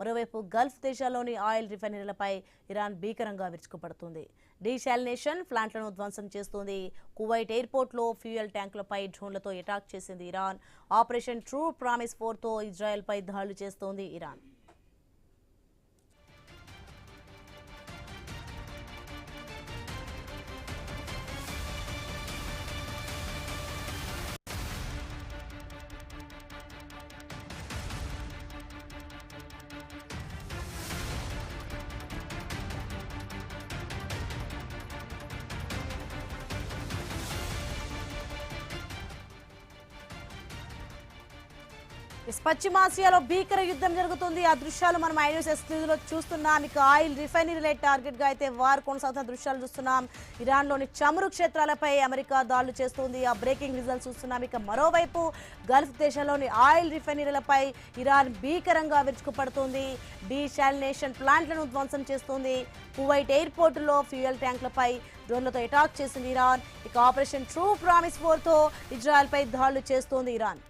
మరోవైపు గల్ఫ్ దేశాల్లోని oil రిఫైనరీలపై Iran భీకరంగా విరుచుకుపడుతుంది. డీశాలినేషన్ ప్లాంట్లను ధ్వంసం చేస్తోంది. కువైట్ ఎయిర్పోర్ట్లో ఫ్యూయల్ ట్యాంకులపై డ్రోన్లతో అటాక్ చేసింది ఇరాన్. ఆపరేషన్ ట్రూ ప్రామిస్ 4తో ఇజ్రాయెల్పై దాడులు చేస్తోంది ఇరాన్. పశ్చిమాసియాలో భీకర యుద్ధం జరుగుతుంది. ఆ దృశ్యాలు మనం ఐన్యూస్ ఎక్స్క్లూజివ్లో చూస్తున్నాం. ఇక ఆయిల్ రిఫైనరీలే టార్గెట్ గా అయితే వార్ కొనసాగుతున్న దృశ్యాలు చూస్తున్నాం. ఇరాన్లోని చమురు క్షేత్రాలపై అమెరికా దాడులు చేస్తుంది. ఆ బ్రేకింగ్ రిజల్ట్స్ చూస్తున్నాం. ఇక మరోవైపు గల్ఫ్ దేశాల్లోని ఆయిల్ రిఫైనరీలపై ఇరాన్ భీకరంగా విరుచుకుపడుతుంది. డీశాలినేషన్ ప్లాంట్లను ధ్వంసం చేస్తుంది. కువైట్ ఎయిర్పోర్టులో ఫ్యూయల్ ట్యాంకులపై డ్రోన్లతో అటాక్ చేసింది ఇరాన్. ఇక ఆపరేషన్ ట్రూ ప్రామిస్ 4తో ఇజ్రాయెల్పై దాడులు చేస్తోంది ఇరాన్.